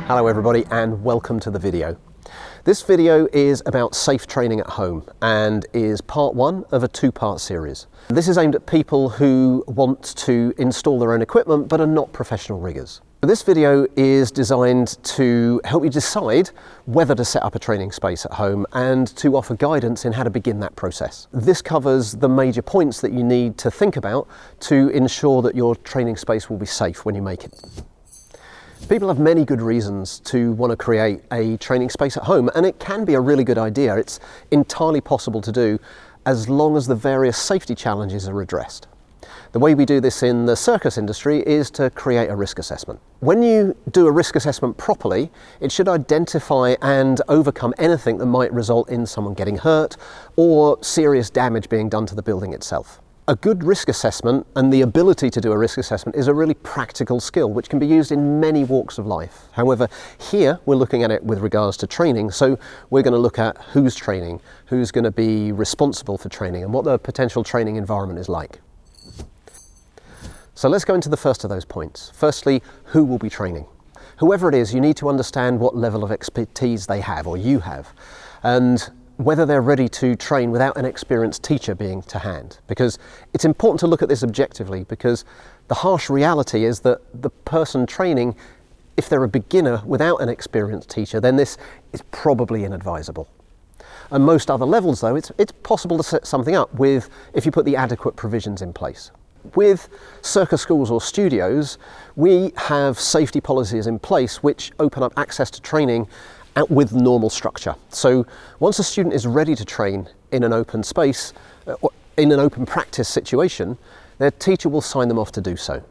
Hello everybody and welcome to the video. This video is about safe training at home and is part one of a two-part series. This is aimed at people who want to install their own equipment but are not professional riggers. This video is designed to help you decide whether to set up a training space at home and to offer guidance in how to begin that process. This covers the major points that you need to think about to ensure that your training space will be safe when you make it. People have many good reasons to want to create a training space at home, and it can be a really good idea. It's entirely possible to do as long as the various safety challenges are addressed. The way we do this in the circus industry is to create a risk assessment. When you do a risk assessment properly, it should identify and overcome anything that might result in someone getting hurt or serious damage being done to the building itself. A good risk assessment and the ability to do a risk assessment is a really practical skill which can be used in many walks of life. However, here we're looking at it with regards to training, so we're going to look at who's training, who's going to be responsible for training, and what the potential training environment is like. So let's go into the first of those points. Firstly, who will be training? Whoever it is, you need to understand what level of expertise they have, or you have, and whether they're ready to train without an experienced teacher being to hand. Because it's important to look at this objectively, because the harsh reality is that the person training, if they're a beginner without an experienced teacher, then this is probably inadvisable. At most other levels though, it's possible to set something up with if you put the adequate provisions in place. With circus schools or studios, we have safety policies in place which open up access to training with normal structure. So once a student is ready to train in an open space, or in an open practice situation, their teacher will sign them off to do so.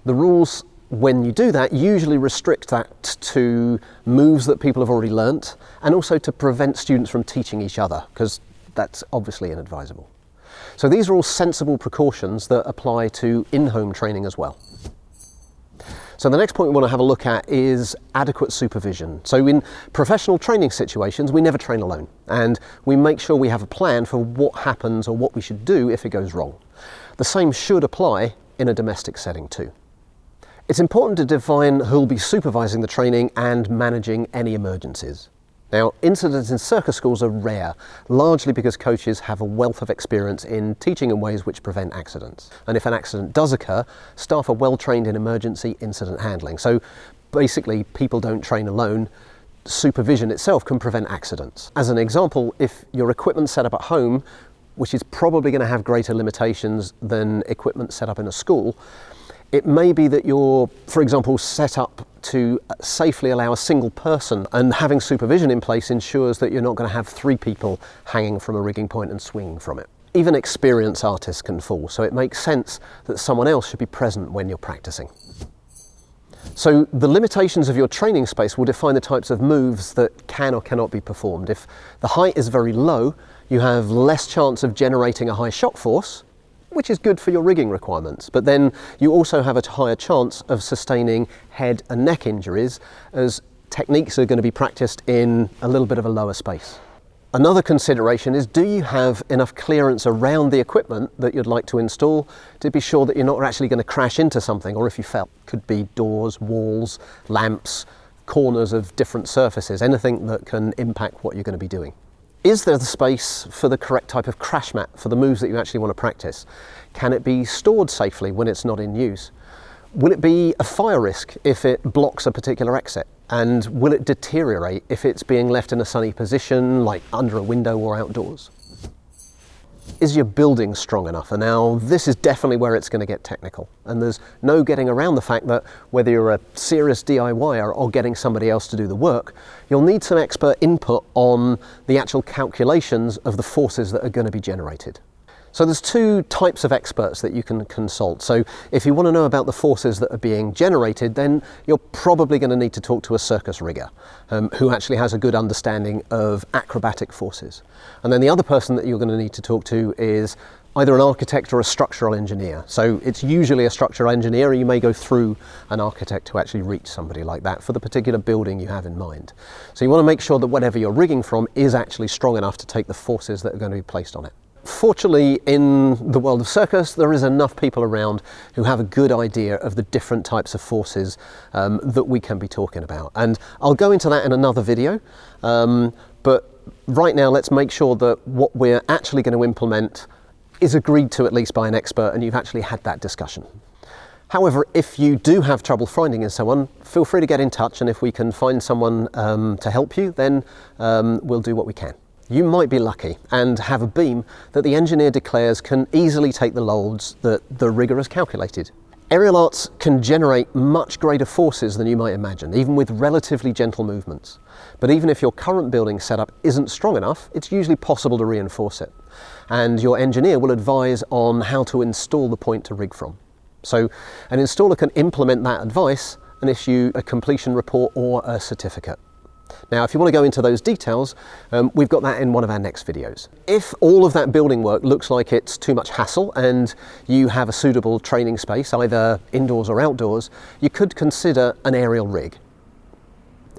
The rules when you do that usually restrict that to moves that people have already learnt, and also to prevent students from teaching each other, because that's obviously inadvisable. So these are all sensible precautions that apply to in-home training as well. So the next point we want to have a look at is adequate supervision. So in professional training situations, we never train alone, and we make sure we have a plan for what happens or what we should do if it goes wrong. The same should apply in a domestic setting too. It's important to define who'll be supervising the training and managing any emergencies. Now, incidents in circus schools are rare, largely because coaches have a wealth of experience in teaching in ways which prevent accidents. And if an accident does occur, staff are well trained in emergency incident handling. So basically, people don't train alone. Supervision itself can prevent accidents. As an example, if your equipment's set up at home, which is probably going to have greater limitations than equipment set up in a school, it may be that you're, for example, set up to safely allow a single person, and having supervision in place ensures that you're not going to have three people hanging from a rigging point and swinging from it. Even experienced artists can fall, so it makes sense that someone else should be present when you're practicing. So the limitations of your training space will define the types of moves that can or cannot be performed. If the height is very low, you have less chance of generating a high shock force, which is good for your rigging requirements, but then you also have a higher chance of sustaining head and neck injuries, as techniques are going to be practiced in a little bit of a lower space. Another consideration is, do you have enough clearance around the equipment that you'd like to install to be sure that you're not actually going to crash into something, or if you fell, could be doors, walls, lamps, corners of different surfaces, anything that can impact what you're going to be doing. Is there the space for the correct type of crash mat for the moves that you actually want to practice? Can it be stored safely when it's not in use? Will it be a fire risk if it blocks a particular exit? And will it deteriorate if it's being left in a sunny position, like under a window or outdoors? Is your building strong enough? And now this is definitely where it's going to get technical, and there's no getting around the fact that whether you're a serious DIYer or getting somebody else to do the work, you'll need some expert input on the actual calculations of the forces that are going to be generated. So there's two types of experts that you can consult. So if you want to know about the forces that are being generated, then you're probably going to need to talk to a circus rigger who actually has a good understanding of acrobatic forces. And then the other person that you're going to need to talk to is either an architect or a structural engineer. So it's usually a structural engineer, or you may go through an architect to actually reach somebody like that for the particular building you have in mind. So you want to make sure that whatever you're rigging from is actually strong enough to take the forces that are going to be placed on it. Fortunately, in the world of circus, there is enough people around who have a good idea of the different types of forces that we can be talking about. And I'll go into that in another video, but right now let's make sure that what we're actually going to implement is agreed to at least by an expert and you've actually had that discussion. However, if you do have trouble finding someone, feel free to get in touch, and if we can find someone to help you, then we'll do what we can. You might be lucky and have a beam that the engineer declares can easily take the loads that the rigger has calculated. Aerial arts can generate much greater forces than you might imagine, even with relatively gentle movements. But even if your current building setup isn't strong enough, it's usually possible to reinforce it. And your engineer will advise on how to install the point to rig from. So an installer can implement that advice and issue a completion report or a certificate. Now, if you want to go into those details, we've got that in one of our next videos. If all of that building work looks like it's too much hassle and you have a suitable training space, either indoors or outdoors, you could consider an aerial rig.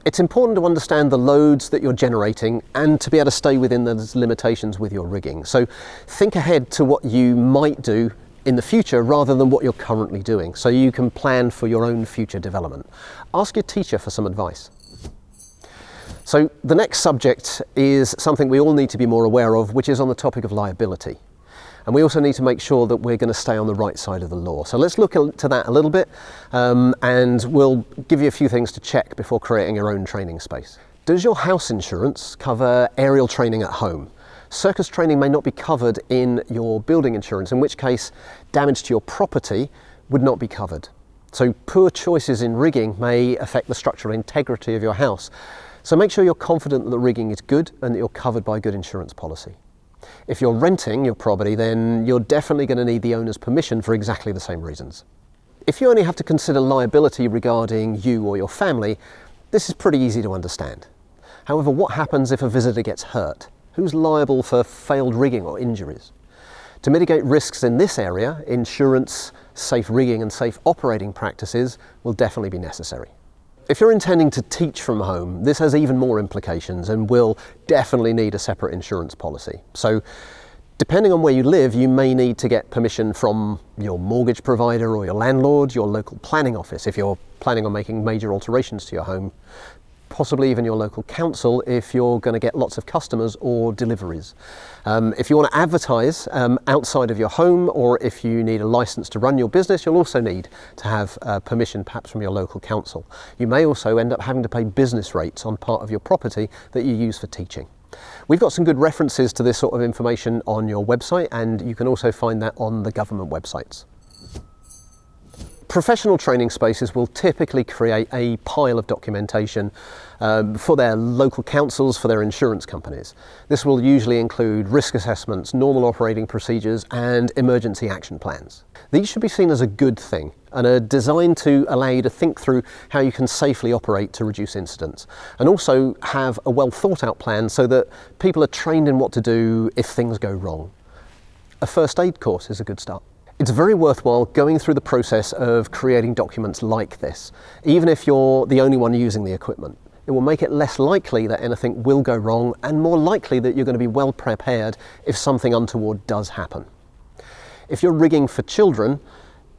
It's important to understand the loads that you're generating and to be able to stay within those limitations with your rigging. So think ahead to what you might do in the future rather than what you're currently doing, so you can plan for your own future development. Ask your teacher for some advice. So the next subject is something we all need to be more aware of, which is on the topic of liability. And we also need to make sure that we're going to stay on the right side of the law. So let's look into that a little bit, and we'll give you a few things to check before creating your own training space. Does your house insurance cover aerial training at home? Circus training may not be covered in your building insurance, in which case damage to your property would not be covered. So poor choices in rigging may affect the structural integrity of your house. So make sure you're confident that the rigging is good and that you're covered by a good insurance policy. If you're renting your property, then you're definitely going to need the owner's permission for exactly the same reasons. If you only have to consider liability regarding you or your family, this is pretty easy to understand. However, what happens if a visitor gets hurt? Who's liable for failed rigging or injuries? To mitigate risks in this area, insurance, safe rigging and safe operating practices will definitely be necessary. If you're intending to teach from home, this has even more implications and will definitely need a separate insurance policy. So depending on where you live, you may need to get permission from your mortgage provider or your landlord, your local planning office if you're planning on making major alterations to your home, possibly even your local council if you're going to get lots of customers or deliveries. If you want to advertise outside of your home, or if you need a license to run your business, you'll also need to have permission perhaps from your local council. You may also end up having to pay business rates on part of your property that you use for teaching. We've got some good references to this sort of information on your website, and you can also find that on the government websites. Professional training spaces will typically create a pile of documentation for their local councils, for their insurance companies. This will usually include risk assessments, normal operating procedures, and emergency action plans. These should be seen as a good thing and are designed to allow you to think through how you can safely operate to reduce incidents, and also have a well thought out plan so that people are trained in what to do if things go wrong. A first aid course is a good start. It's very worthwhile going through the process of creating documents like this, even if you're the only one using the equipment. It will make it less likely that anything will go wrong and more likely that you're going to be well prepared if something untoward does happen. If you're rigging for children,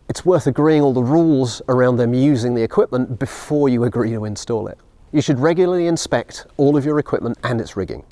it's worth agreeing all the rules around them using the equipment before you agree to install it. You should regularly inspect all of your equipment and its rigging.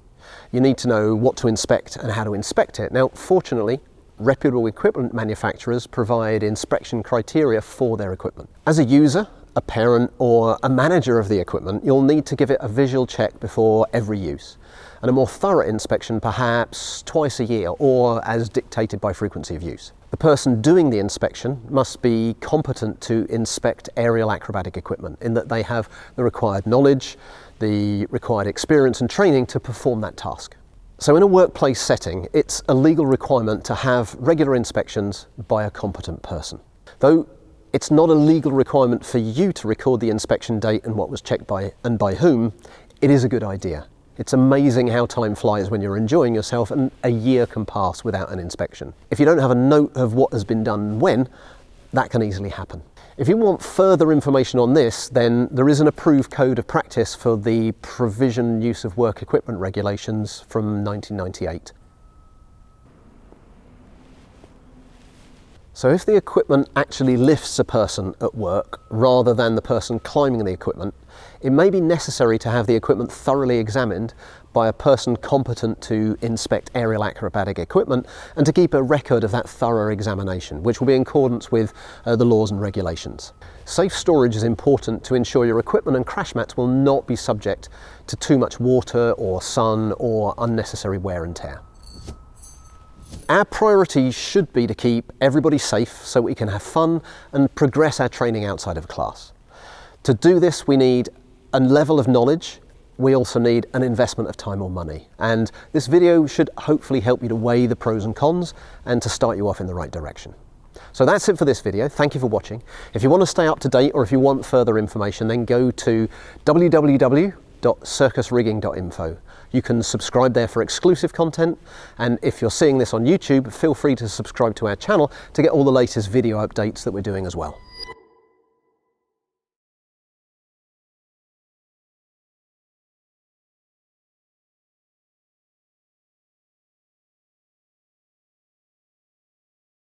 You need to know what to inspect and how to inspect it. Now, fortunately, reputable equipment manufacturers provide inspection criteria for their equipment. As a user, a parent, or a manager of the equipment, you'll need to give it a visual check before every use, and a more thorough inspection perhaps twice a year, or as dictated by frequency of use. The person doing the inspection must be competent to inspect aerial acrobatic equipment, in that they have the required knowledge, the required experience and training to perform that task. So in a workplace setting, it's a legal requirement to have regular inspections by a competent person. Though it's not a legal requirement for you to record the inspection date and what was checked by and by whom, it is a good idea. It's amazing how time flies when you're enjoying yourself, and a year can pass without an inspection. If you don't have a note of what has been done when, that can easily happen. If you want further information on this, then there is an approved code of practice for the Provision Use of Work Equipment Regulations from 1998. So if the equipment actually lifts a person at work rather than the person climbing the equipment, it may be necessary to have the equipment thoroughly examined by a person competent to inspect aerial acrobatic equipment and to keep a record of that thorough examination, which will be in accordance with the laws and regulations. Safe storage is important to ensure your equipment and crash mats will not be subject to too much water or sun or unnecessary wear and tear. Our priority should be to keep everybody safe so we can have fun and progress our training outside of class. To do this, we need a level of knowledge. We also need an investment of time or money. And this video should hopefully help you to weigh the pros and cons and to start you off in the right direction. So that's it for this video. Thank you for watching. If you want to stay up to date or if you want further information, then go to www.circusrigging.info. You can subscribe there for exclusive content, and if you're seeing this on YouTube, feel free to subscribe to our channel to get all the latest video updates that we're doing as well.